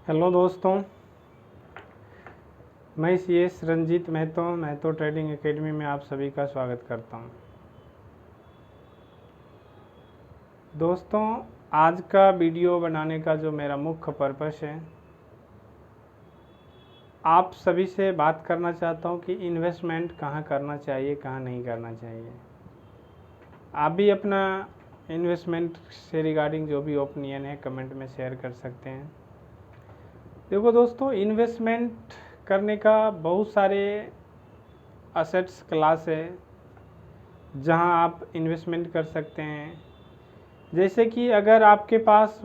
Hello दोस्तों, मैं CS Ranjeet Mahato trading academy में आप सभी का स्वागत करता हूं। दोस्तों, आज का वीडियो बनाने का जो मेरा मुख्य पर्पस है, आप सभी से बात करना चाहता हूं कि इन्वेस्टमेंट कहां करना चाहिए, कहां नहीं करना चाहिए। आप भी अपना इन्वेस्टमेंट से रिगार्डिंग जो भी ओपिनियन है कमेंट में शेयर कर सकते हैं। देखो दोस्तों, इन्वेस्टमेंट करने का बहुत सारे असेट्स क्लास है जहां आप इन्वेस्टमेंट कर सकते हैं। जैसे कि अगर आपके पास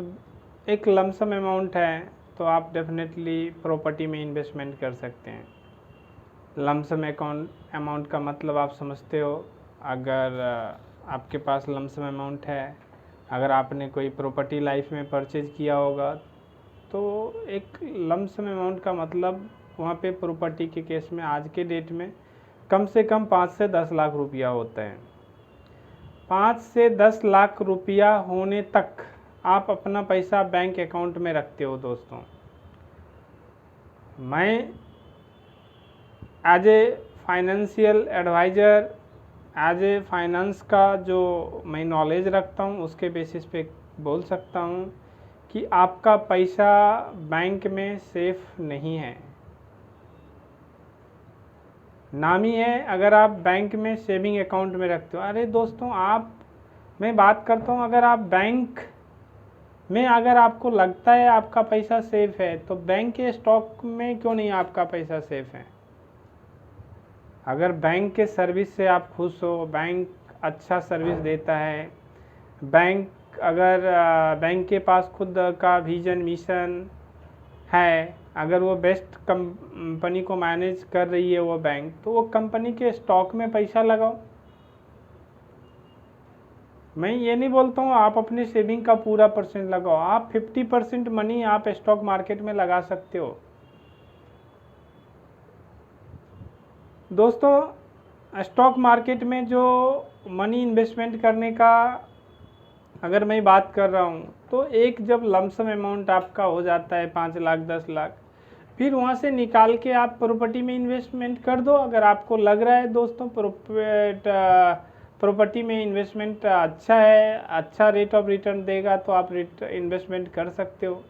एक लमसम अमाउंट है तो आप डेफिनेटली प्रॉपर्टी में इन्वेस्टमेंट कर सकते हैं। लमसम अमाउंट का मतलब आप समझते हो। अगर आपके पास लमसम अमाउंट है, अगर आपने कोई प्रॉपर्टी लाइफ में परचेज किया होगा तो एक लमसम अमाउंट का मतलब वहाँ पे प्रॉपर्टी के केस में आज के डेट में कम से कम 5 से 10 लाख रुपया होता है। 5 से 10 लाख रुपया होने तक आप अपना पैसा बैंक अकाउंट में रखते हो। दोस्तों, मैं as a financial adviser, as a finance का जो मैं नॉलेज रखता हूँ उसके बेसिस पे बोल सकता हूँ कि आपका पैसा बैंक में सेफ नहीं है। नाम ही है अगर आप बैंक में सेविंग अकाउंट में रखते हो। अरे दोस्तों, मैं बात करता हूँ, अगर आप बैंक में अगर आपको लगता है आपका पैसा सेफ है तो बैंक के स्टॉक में क्यों नहीं आपका पैसा सेफ है। अगर बैंक के सर्विस से आप खुश हो, बैंक अच्छा सर्विस देता है, बैंक के पास खुद का विजन मिशन है, अगर वो बेस्ट कंपनी को मैनेज कर रही है वो बैंक, तो वो कंपनी के स्टॉक में पैसा लगाओ। मैं ये नहीं बोलता हूँ आप अपने सेविंग का पूरा % लगाओ। आप 50% मनी आप स्टॉक मार्केट में लगा सकते हो। दोस्तों, स्टॉक मार्केट में जो मनी इन्वेस्टमेंट करने का अगर मैं बात कर रहा हूँ तो एक जब लमसम अमाउंट आपका हो जाता है 5 लाख 10 लाख, फिर वहाँ से निकाल के आप प्रॉपर्टी में इन्वेस्टमेंट कर दो। अगर आपको लग रहा है दोस्तों प्रॉपर्टी में इन्वेस्टमेंट अच्छा है, अच्छा रेट ऑफ रिटर्न देगा, तो आप इन्वेस्टमेंट कर सकते हो।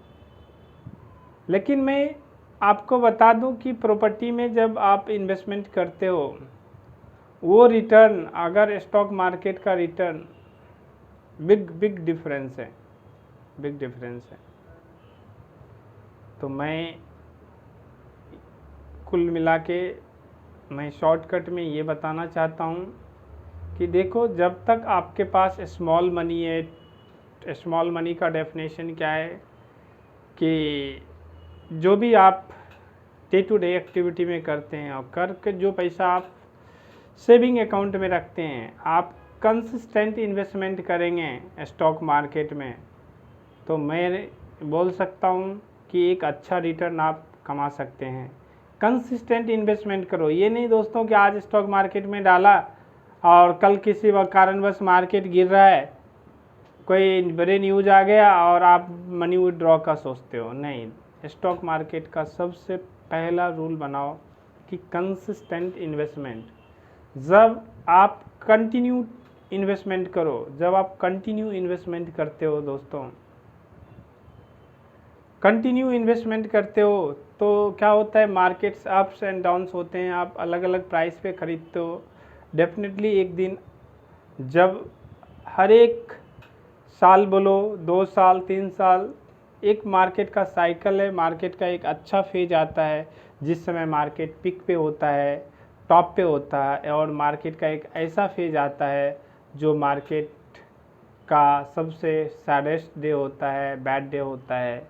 लेकिन मैं आपको बता दूं कि प्रॉपर्टी में जब आप इन्वेस्टमेंट करते हो वो रिटर्न, अगर स्टॉक मार्केट का रिटर्न बिग डिफरेंस है, बिग डिफरेंस है। तो मैं कुल मिला के मैं शॉर्टकट में ये बताना चाहता हूँ कि देखो, जब तक आपके पास स्मॉल मनी है, स्मॉल मनी का डेफिनेशन क्या है कि जो भी आप डे टू डे एक्टिविटी में करते हैं और करके जो पैसा आप सेविंग अकाउंट में रखते हैं, आप कंसिस्टेंट इन्वेस्टमेंट करेंगे स्टॉक मार्केट में, तो मैं बोल सकता हूँ कि एक अच्छा रिटर्न आप कमा सकते हैं। कंसिस्टेंट इन्वेस्टमेंट करो। ये नहीं दोस्तों कि आज स्टॉक मार्केट में डाला और कल किसी कारणवश मार्केट गिर रहा है, कोई बड़े न्यूज़ आ गया और आप मनी विड्रॉ का सोचते हो। नहीं, स्टॉक मार्केट का सबसे पहला रूल बनाओ कि कंसिस्टेंट इन्वेस्टमेंट। जब आप कंटिन्यू इन्वेस्टमेंट करो, जब आप कंटिन्यू इन्वेस्टमेंट करते हो दोस्तों, कंटिन्यू इन्वेस्टमेंट करते हो तो क्या होता है, मार्केट्स अप्स एंड डाउन्स होते हैं, आप अलग अलग प्राइस पे खरीदते हो। डेफिनेटली एक दिन, जब हर एक साल बोलो 2 साल 3 साल, एक मार्केट का साइकिल है, मार्केट का एक अच्छा फेज आता है जिस समय मार्केट पिक पे होता है, टॉप पे होता है, और मार्केट का एक ऐसा फेज आता है जो मार्केट का सबसे सैडेस्ट डे होता है, बैड डे होता है।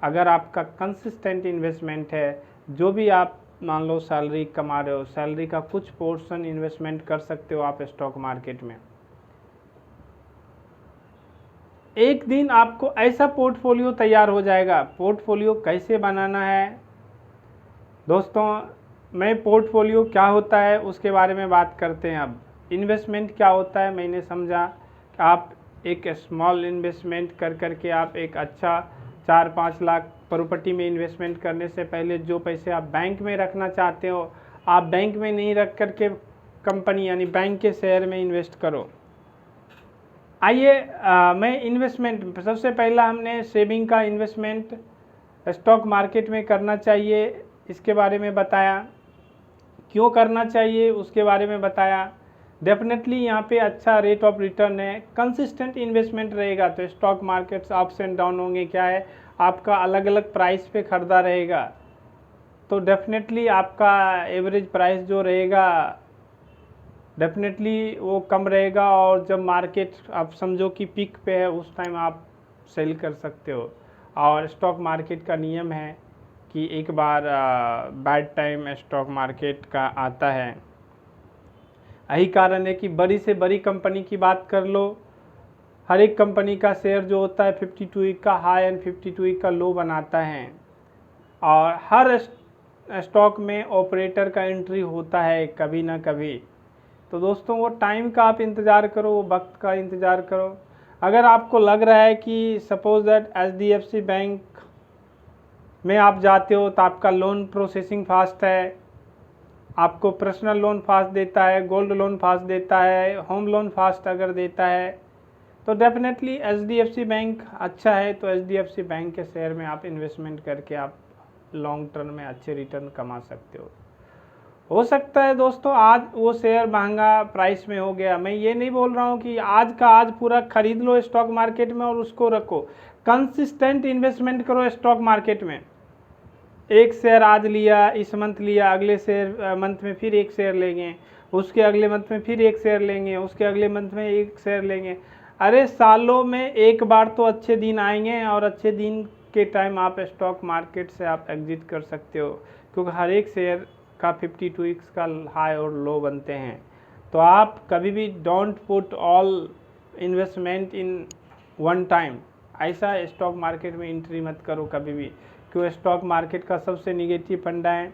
अगर आपका कंसिस्टेंट इन्वेस्टमेंट है, जो भी आप मान लो सैलरी कमा रहे हो, सैलरी का कुछ पोर्शन इन्वेस्टमेंट कर सकते हो आप स्टॉक मार्केट में। एक दिन आपको ऐसा पोर्टफोलियो तैयार हो जाएगा। पोर्टफोलियो कैसे बनाना है दोस्तों, मैं पोर्टफोलियो क्या होता है उसके बारे में बात करते हैं। अब इन्वेस्टमेंट क्या होता है मैंने समझा कि आप एक स्मॉल इन्वेस्टमेंट कर करके आप एक अच्छा 4-5 लाख प्रॉपर्टी में इन्वेस्टमेंट करने से पहले जो पैसे आप बैंक में रखना चाहते हो, आप बैंक में नहीं रख करके कंपनी यानी बैंक के शेयर में इन्वेस्ट करो। आइए मैं इन्वेस्टमेंट, सबसे पहला हमने सेविंग का इन्वेस्टमेंट स्टॉक मार्केट में करना चाहिए, इसके बारे में बताया, क्यों करना चाहिए उसके बारे में बताया। डेफिनेटली यहाँ पे अच्छा रेट ऑफ रिटर्न है, कंसिस्टेंट इन्वेस्टमेंट रहेगा तो stock markets ups and down होंगे, क्या है आपका अलग अलग प्राइस पे खरीदा रहेगा तो डेफिनेटली आपका एवरेज प्राइस जो रहेगा डेफिनेटली वो कम रहेगा, और जब मार्केट आप समझो कि पीक पे है उस टाइम आप सेल कर सकते हो। और स्टॉक मार्केट का नियम है कि एक बार बैड टाइम स्टॉक मार्केट का आता है। यही कारण है कि बड़ी से बड़ी कंपनी की बात कर लो, हर एक कंपनी का शेयर जो होता है 52 वीक का हाई एंड 52 वीक का लो बनाता है, और हर स्टॉक में ऑपरेटर का एंट्री होता है कभी ना कभी। तो दोस्तों वो टाइम का आप इंतज़ार करो, वो वक्त का इंतज़ार करो। अगर आपको लग रहा है कि सपोज दैट HDFC बैंक में आप जाते हो तो आपका लोन प्रोसेसिंग फास्ट है, आपको पर्सनल लोन फास्ट देता है, गोल्ड लोन फास्ट देता है, होम लोन फास्ट अगर देता है तो डेफिनेटली HDFC बैंक अच्छा है, तो HDFC बैंक के शेयर में आप इन्वेस्टमेंट करके आप लॉन्ग टर्म में अच्छे रिटर्न कमा सकते हो सकता है दोस्तों आज वो शेयर महंगा प्राइस में हो गया। मैं ये नहीं बोल रहा हूँ कि आज का आज पूरा खरीद लो स्टॉक मार्केट में और उसको रखो, कंसिस्टेंट इन्वेस्टमेंट करो स्टॉक मार्केट में। एक शेयर आज लिया, इस मंथ लिया, अगले शेयर मंथ में फिर एक शेयर लेंगे, उसके अगले मंथ में फिर एक शेयर लेंगे, उसके अगले मंथ में एक शेयर लेंगे। अरे सालों में एक बार तो अच्छे दिन आएंगे, और अच्छे दिन के टाइम आप स्टॉक मार्केट से आप एग्जिट कर सकते हो, क्योंकि हर एक शेयर का 52 वीक्स का हाई और लो बनते हैं। तो आप कभी भी don't put all investment in one time, ऐसा स्टॉक मार्केट में एंट्री मत करो कभी भी, क्योंकि स्टॉक मार्केट का सबसे निगेटिव फंडा है,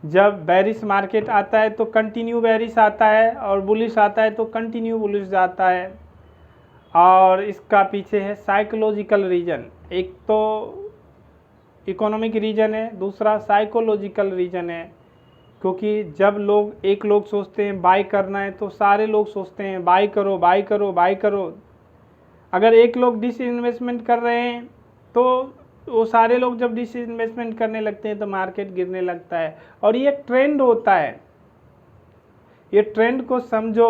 जब बेरिश मार्केट आता है तो कंटिन्यू बेरिश आता है, और बुलिश आता है तो कंटिन्यू बुलिश जाता है। और इसका पीछे है साइकोलॉजिकल रीजन, एक तो इकोनॉमिक रीजन है, दूसरा साइकोलॉजिकल रीजन है, क्योंकि जब एक लोग सोचते हैं बाय करना है तो सारे लोग सोचते हैं बाय करो बाय करो बाय करो। अगर एक लोग डिस इन्वेस्टमेंट कर रहे हैं तो वो सारे लोग जब डिस इन्वेस्टमेंट करने लगते हैं तो मार्केट गिरने लगता है, और ये ट्रेंड होता है। ये ट्रेंड को समझो,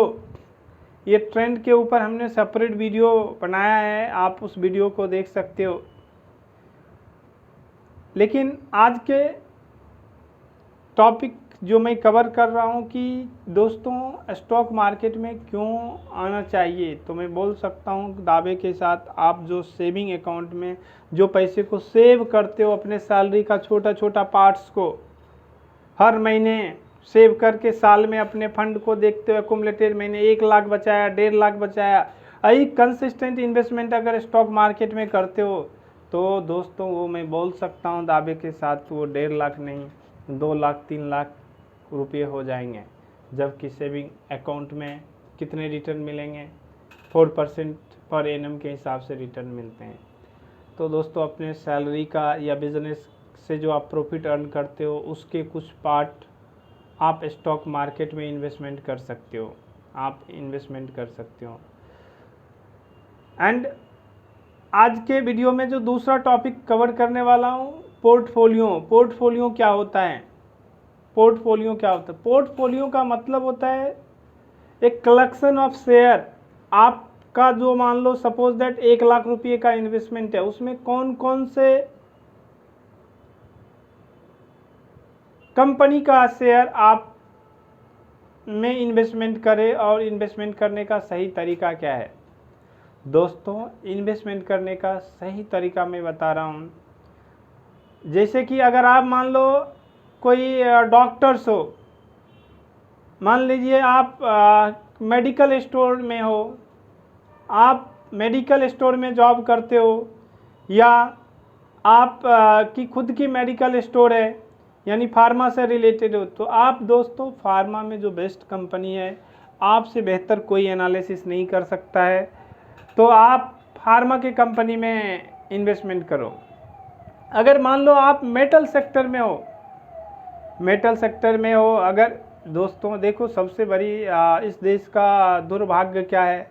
ये ट्रेंड के ऊपर हमने सेपरेट वीडियो बनाया है, आप उस वीडियो को देख सकते हो। लेकिन आज के टॉपिक जो मैं कवर कर रहा हूँ कि दोस्तों स्टॉक मार्केट में क्यों आना चाहिए, तो मैं बोल सकता हूँ दावे के साथ, आप जो सेविंग अकाउंट में जो पैसे को सेव करते हो, अपने सैलरी का छोटा छोटा पार्ट्स को हर महीने सेव करके साल में अपने फंड को देखते हो एक्युमुलेटेड, मैंने 1 लाख बचाया, 1.5 लाख बचाया, यही कंसिस्टेंट इन्वेस्टमेंट अगर स्टॉक मार्केट में करते हो तो दोस्तों वो मैं बोल सकता हूँ दावे के साथ वो 1.5 लाख नहीं 2 लाख 3 लाख रुपये हो जाएंगे। जबकि सेविंग अकाउंट में कितने रिटर्न मिलेंगे, 4% पर एनम के हिसाब से रिटर्न मिलते हैं। तो दोस्तों अपने सैलरी का या बिजनेस से जो आप प्रॉफिट अर्न करते हो उसके कुछ पार्ट आप स्टॉक मार्केट में इन्वेस्टमेंट कर सकते हो, आप इन्वेस्टमेंट कर सकते हो। एंड आज के वीडियो में जो दूसरा टॉपिक कवर करने वाला हूँ, पोर्टफोलियो क्या होता है। पोर्टफोलियो क्या होता है? पोर्टफोलियो का मतलब होता है एक कलेक्शन ऑफ शेयर। आपका जो मान लो सपोज दैट 1 लाख रुपये का इन्वेस्टमेंट है, उसमें कौन कौन से कंपनी का शेयर आप में इन्वेस्टमेंट करें, और इन्वेस्टमेंट करने का सही तरीका क्या है। दोस्तों इन्वेस्टमेंट करने का सही तरीका मैं बता रहा हूँ। जैसे कि अगर आप मान लो कोई डॉक्टर्स हो, मान लीजिए आप मेडिकल स्टोर में हो, आप मेडिकल स्टोर में जॉब करते हो, या आप की खुद की मेडिकल स्टोर है यानी फार्मा से रिलेटेड हो, तो आप दोस्तों फार्मा में जो बेस्ट कंपनी है, आपसे बेहतर कोई एनालिसिस नहीं कर सकता है, तो आप फार्मा की कंपनी में इन्वेस्टमेंट करो। अगर मान लो आप मेटल सेक्टर में हो, मेटल सेक्टर में हो अगर, दोस्तों देखो सबसे बड़ी इस देश का दुर्भाग्य क्या है,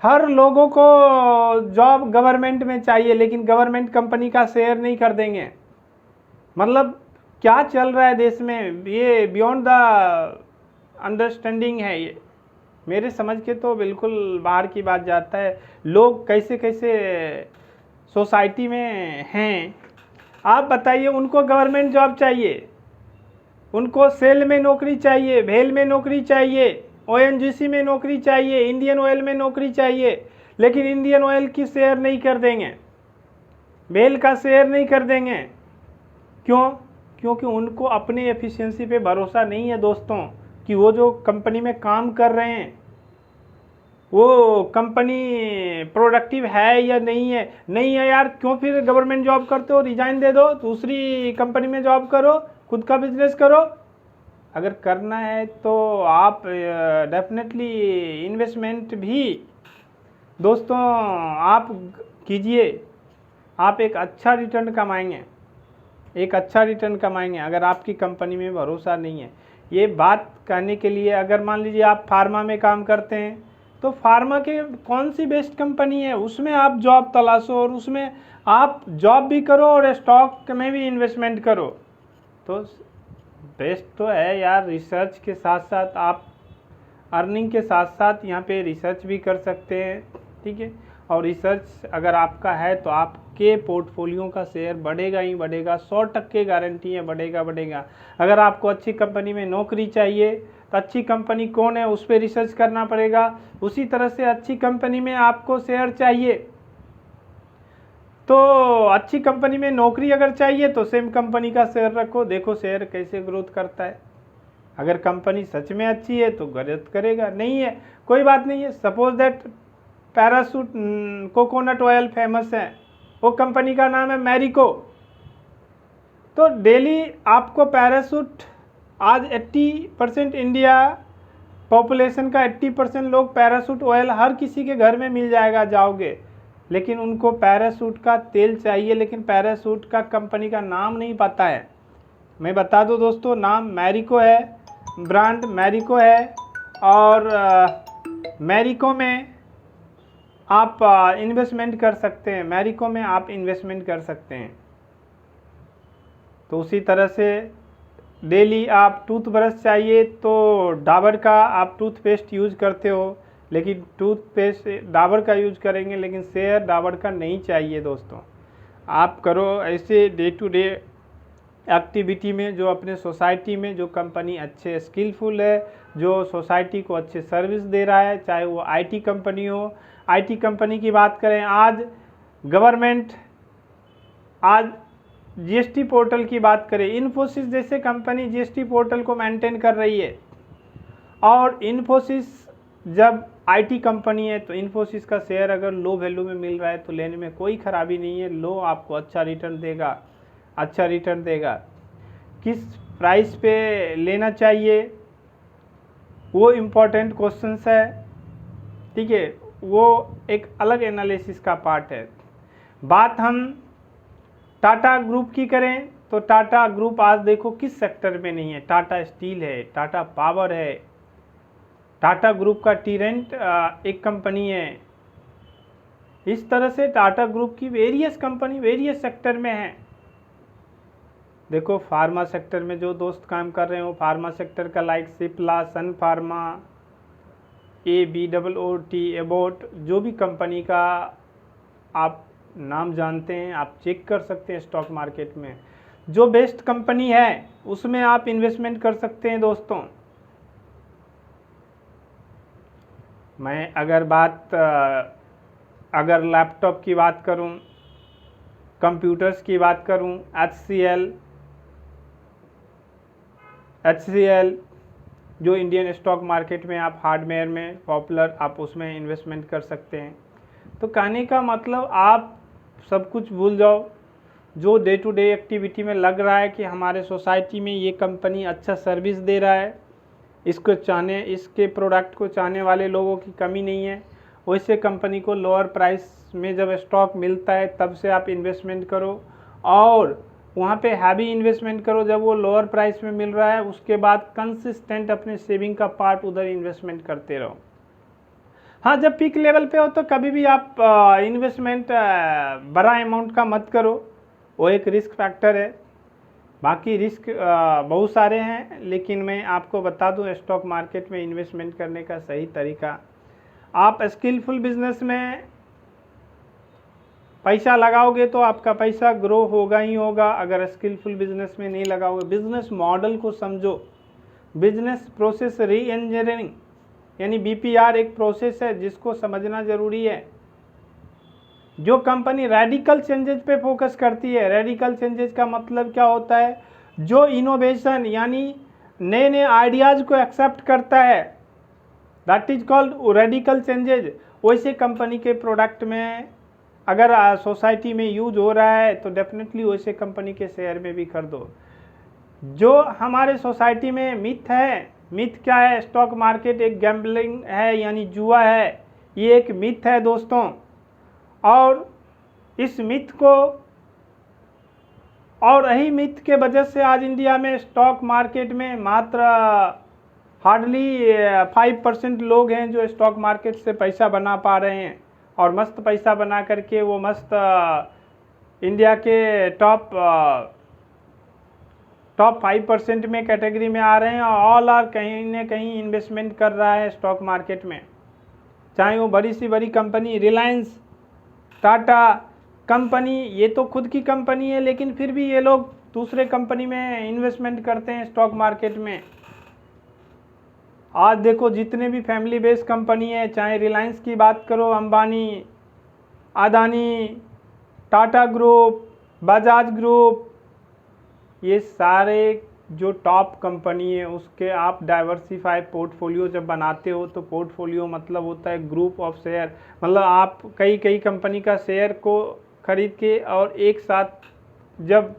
हर लोगों को जॉब गवर्नमेंट में चाहिए लेकिन गवर्नमेंट कंपनी का शेयर नहीं कर देंगे। मतलब क्या चल रहा है देश में, ये बियॉन्ड द अंडरस्टैंडिंग है, ये मेरे समझ के तो बिल्कुल बाहर की बात जाता है। लोग कैसे कैसे सोसाइटी में हैं, आप बताइए, उनको गवर्नमेंट जॉब चाहिए, उनको सेल में नौकरी चाहिए, भेल में नौकरी चाहिए, ओएनजीसी में नौकरी चाहिए, इंडियन ऑयल में नौकरी चाहिए, लेकिन इंडियन ऑयल की शेयर नहीं कर देंगे, भेल का शेयर नहीं कर देंगे। क्यों? क्योंकि उनको अपने एफिशिएंसी पे भरोसा नहीं है दोस्तों, कि वो जो कंपनी में काम कर रहे हैं वो कंपनी प्रोडक्टिव है या नहीं है। नहीं है यार, क्यों फिर गवर्नमेंट जॉब करते हो, रिजाइन दे दो, दूसरी कंपनी में जॉब करो, खुद का बिजनेस करो। अगर करना है तो आप डेफिनेटली इन्वेस्टमेंट भी दोस्तों आप कीजिए, आप एक अच्छा रिटर्न कमाएंगे, एक अच्छा रिटर्न कमाएंगे अगर आपकी कंपनी में भरोसा नहीं है। ये बात कहने के लिए, अगर मान लीजिए आप फार्मा में काम करते हैं तो फार्मा के कौन सी बेस्ट कंपनी है उसमें आप जॉब तलाशो और उसमें आप जॉब भी करो और स्टॉक में भी इन्वेस्टमेंट करो। तो बेस्ट तो है यार, रिसर्च के साथ साथ आप अर्निंग के साथ साथ यहाँ पे रिसर्च भी कर सकते हैं, ठीक है। और रिसर्च अगर आपका है तो आपके पोर्टफोलियो का शेयर बढ़ेगा ही बढ़ेगा, 100% गारंटी है, बढ़ेगा बढ़ेगा। अगर आपको अच्छी कंपनी में नौकरी चाहिए तो अच्छी कंपनी कौन है उस पर रिसर्च करना पड़ेगा। उसी तरह से अच्छी कंपनी में आपको शेयर चाहिए तो अच्छी कंपनी में नौकरी अगर चाहिए तो सेम कंपनी का शेयर रखो, देखो शेयर कैसे ग्रोथ करता है। अगर कंपनी सच में अच्छी है तो ग्रोथ करेगा, नहीं है कोई बात नहीं है। Suppose that parachute coconut oil famous है, वो कंपनी का नाम है मैरिको, तो डेली आपको पैराशूट, आज 80% इंडिया पॉपुलेशन का 80% लोग पैराशूट ऑयल हर किसी के घर में मिल जाएगा जाओगे, लेकिन उनको पैराशूट का तेल चाहिए, लेकिन पैराशूट का कंपनी का नाम नहीं पता है। मैं बता दूं दोस्तों, नाम मैरिको है, ब्रांड मैरिको है, और मैरिको में आप इन्वेस्टमेंट कर सकते हैं, मैरिको में आप इन्वेस्टमेंट कर सकते हैं। तो उसी तरह से डेली आप टूथब्रश चाहिए तो डाबर का आप टूथपेस्ट यूज करते हो, लेकिन टूथपेस्ट डाबर का यूज करेंगे लेकिन शेयर डाबर का नहीं चाहिए दोस्तों। आप करो ऐसे डे टू डे एक्टिविटी में, जो अपने सोसाइटी में जो कंपनी अच्छे स्किलफुल है, जो सोसाइटी को अच्छे सर्विस दे रहा है, चाहे वो आईटी कंपनी हो। आईटी कंपनी की बात करें, आज गवर्नमेंट, आज जीएसटी पोर्टल की बात करें, इन्फोसिस जैसे कंपनी जीएसटी पोर्टल को मेंटेन कर रही है। और इन्फोसिस जब आईटी कंपनी है तो इन्फोसिस का शेयर अगर लो वैल्यू में मिल रहा है तो लेने में कोई खराबी नहीं है, लो आपको अच्छा रिटर्न देगा, अच्छा रिटर्न देगा। किस प्राइस पे लेना चाहिए वो इम्पोर्टेंट क्वेश्चंस है, ठीक है, वो एक अलग एनालिसिस का पार्ट है। बात हम टाटा ग्रुप की करें तो टाटा ग्रुप आज देखो किस सेक्टर में नहीं है, टाटा स्टील है, टाटा पावर है, टाटा ग्रुप का टीरेंट एक कंपनी है। इस तरह से टाटा ग्रुप की वेरियस कंपनी वेरियस सेक्टर में है। देखो फार्मा सेक्टर में जो दोस्त काम कर रहे हो, फार्मा सेक्टर का लाइक सिप्ला, सन फार्मा, ABOOT, एबोट, जो भी कंपनी का आप नाम जानते हैं आप चेक कर सकते हैं स्टॉक मार्केट में, जो बेस्ट कंपनी है उसमें आप इन्वेस्टमेंट कर सकते हैं दोस्तों। मैं अगर लैपटॉप की बात करूं, कंप्यूटर्स की बात करूं, HCL जो इंडियन स्टॉक मार्केट में आप हार्डवेयर में पॉपुलर, आप उसमें इन्वेस्टमेंट कर सकते हैं। तो कहने का मतलब आप सब कुछ भूल जाओ, जो डे टू डे एक्टिविटी में लग रहा है कि हमारे सोसाइटी में ये कंपनी अच्छा सर्विस दे रहा है, इसके प्रोडक्ट को चाहने वाले लोगों की कमी नहीं है, वैसे कंपनी को लोअर प्राइस में जब स्टॉक मिलता है तब से आप इन्वेस्टमेंट करो और वहाँ पे हैवी इन्वेस्टमेंट करो जब वो लोअर प्राइस में मिल रहा है, उसके बाद कंसिस्टेंट अपने सेविंग का पार्ट उधर इन्वेस्टमेंट करते रहो। हाँ, जब पीक लेवल पे हो तो कभी भी आप इन्वेस्टमेंट बड़ा अमाउंट का मत करो, वो एक रिस्क फैक्टर है। बाकी रिस्क बहुत सारे हैं, लेकिन मैं आपको बता दूं स्टॉक मार्केट में इन्वेस्टमेंट करने का सही तरीका। आप स्किलफुल बिजनेस में पैसा लगाओगे तो आपका पैसा ग्रो होगा ही होगा। अगर स्किलफुल बिजनेस में नहीं लगाओगे, बिजनेस मॉडल को समझो। बिजनेस प्रोसेस री इंजीनियरिंग यानी BPR एक प्रोसेस है जिसको समझना जरूरी है। जो कंपनी रेडिकल चेंजेस पे फोकस करती है, रेडिकल चेंजेस का मतलब क्या होता है, जो इनोवेशन यानी नए नए आइडियाज को एक्सेप्ट करता है, that is called radical changes. वैसे कंपनी के प्रोडक्ट में अगर सोसाइटी में यूज हो रहा है तो डेफिनेटली वैसे कंपनी के शेयर में भी कर दो। जो हमारे सोसाइटी में मिथ है, मिथ क्या है, स्टॉक मार्केट एक गैम्बलिंग है यानी जुआ है, ये एक मिथ है दोस्तों। और इस मिथ को, और यही मिथ के वजह से आज इंडिया में स्टॉक मार्केट में मात्र हार्डली 5% लोग हैं जो स्टॉक मार्केट से पैसा बना पा रहे हैं, और मस्त पैसा बना करके वो मस्त इंडिया के टॉप 5% में कैटेगरी में आ रहे हैं। और ऑल आर कहीं न कहीं इन्वेस्टमेंट कर रहा है स्टॉक मार्केट में, चाहे वो बड़ी सी बड़ी कंपनी, रिलायंस, टाटा कंपनी, ये तो खुद की कंपनी है, लेकिन फिर भी ये लोग दूसरे कंपनी में इन्वेस्टमेंट करते हैं स्टॉक मार्केट में। आज देखो जितने भी फैमिली बेस्ड कंपनी है, चाहे रिलायंस की बात करो, अंबानी, अदानी, टाटा ग्रुप, बजाज ग्रुप, ये सारे जो टॉप कंपनी है उसके आप डाइवर्सिफाई पोर्टफोलियो जब बनाते हो तो पोर्टफोलियो मतलब होता है ग्रुप ऑफ शेयर। मतलब आप कई कई कंपनी का शेयर को खरीद के और एक साथ जब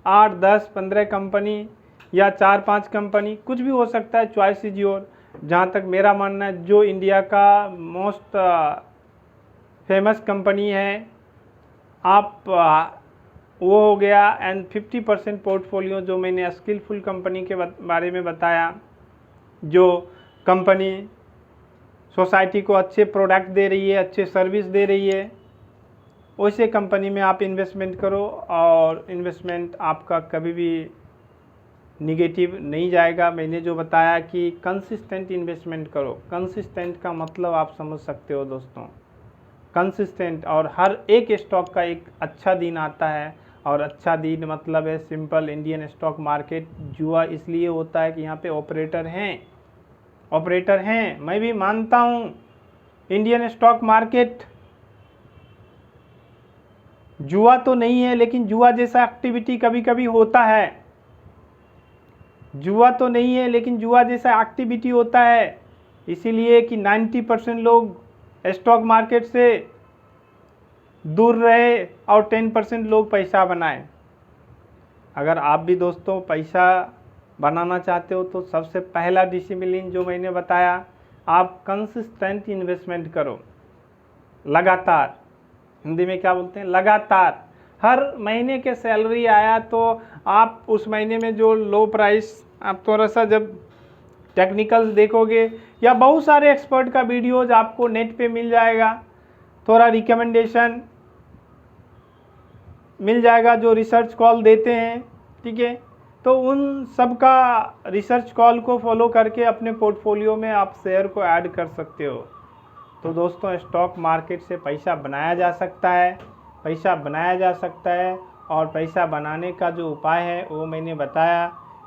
8, 10, 15 कंपनी या 4-5 कंपनी, कुछ भी हो सकता है, चॉइस इज योर। जहाँ तक मेरा मानना है, जो इंडिया का मोस्ट फेमस कंपनी है, आप वो हो गया। एंड 50% पोर्टफोलियो जो मैंने स्किलफुल कंपनी के बारे में बताया, जो कंपनी सोसाइटी को अच्छे प्रोडक्ट दे रही है, अच्छे सर्विस दे रही है, वैसे कंपनी में आप इन्वेस्टमेंट करो और इन्वेस्टमेंट आपका कभी भी निगेटिव नहीं जाएगा। मैंने जो बताया कि कंसिस्टेंट इन्वेस्टमेंट करो, कंसिस्टेंट का मतलब आप समझ सकते हो दोस्तों, कंसिस्टेंट। और हर एक स्टॉक का एक अच्छा दिन आता है, और अच्छा दिन मतलब है सिंपल, इंडियन स्टॉक मार्केट जुआ इसलिए होता है कि यहाँ पे ऑपरेटर हैं, मैं भी मानता हूँ इंडियन स्टॉक मार्केट जुआ तो नहीं है, लेकिन जुआ जैसा एक्टिविटी कभी कभी होता है। जुआ तो नहीं है लेकिन जुआ जैसा एक्टिविटी होता है, इसीलिए कि 90% लोग स्टॉक मार्केट से दूर रहे और 10% लोग पैसा बनाए। अगर आप भी दोस्तों पैसा बनाना चाहते हो तो सबसे पहला डिसिप्लिन जो मैंने बताया, आप कंसिस्टेंट इन्वेस्टमेंट करो, लगातार। हिंदी में क्या बोलते हैं, लगातार। हर महीने के सैलरी आया तो आप उस महीने में जो लो प्राइस, आप थोड़ा सा जब टेक्निकल्स देखोगे या बहुत सारे एक्सपर्ट का वीडियोज आपको नेट पे मिल जाएगा, थोड़ा रिकमेंडेशन मिल जाएगा जो रिसर्च कॉल देते हैं, ठीक है। तो उन सब का रिसर्च कॉल को फॉलो करके अपने पोर्टफोलियो में आप शेयर को ऐड कर सकते हो। तो दोस्तों स्टॉक मार्केट से पैसा बनाया जा सकता है, और पैसा बनाने का जो उपाय है वो मैंने बताया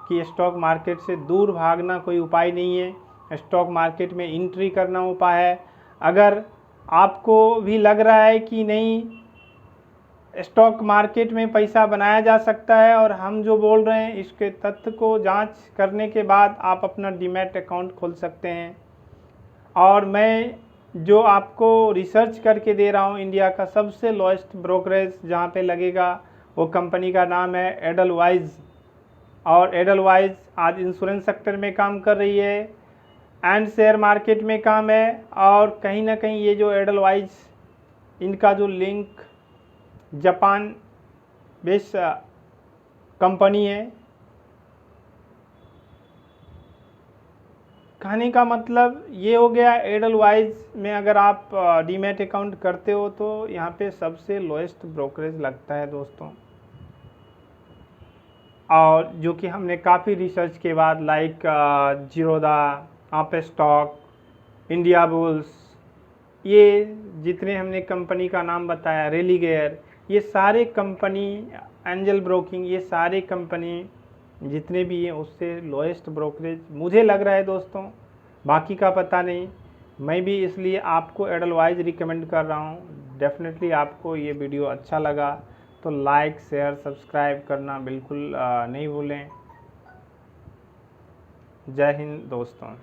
कि स्टॉक मार्केट से दूर भागना कोई उपाय नहीं है, स्टॉक मार्केट में एंट्री करना उपाय है। अगर आपको भी लग रहा है कि नहीं स्टॉक मार्केट में पैसा बनाया जा सकता है और हम जो बोल रहे हैं इसके तथ्य को जांच करने के बाद आप अपना डीमैट अकाउंट खोल सकते हैं। और मैं जो आपको रिसर्च करके दे रहा हूँ, इंडिया का सबसे लोएस्ट ब्रोकरेज जहाँ पे लगेगा, वो कंपनी का नाम है एडलवाइज। और एडलवाइज आज इंश्योरेंस सेक्टर में काम कर रही है एंड शेयर मार्केट में काम है। और कहीं ना कहीं ये जो एडलवाइज, इनका जो लिंक जापान बेस्ट कंपनी है। कहने का मतलब ये हो गया, एडलवाइज में अगर आप डीमैट अकाउंट करते हो तो यहाँ पे सबसे लोएस्ट ब्रोकरेज लगता है दोस्तों। और जो कि हमने काफ़ी रिसर्च के बाद लाइक जीरोदा, आप स्टॉक, इंडिया बुल्स, ये जितने हमने कंपनी का नाम बताया, रेलीगेयर, ये सारे कंपनी, एंजल ब्रोकिंग, ये सारे कंपनी जितने भी हैं उससे लोएस्ट ब्रोकरेज मुझे लग रहा है दोस्तों, बाकी का पता नहीं। मैं भी इसलिए आपको एडलवाइज रिकमेंड कर रहा हूँ। डेफिनेटली आपको ये वीडियो अच्छा लगा तो लाइक, शेयर, सब्सक्राइब करना बिल्कुल नहीं भूलें। जय हिंद दोस्तों।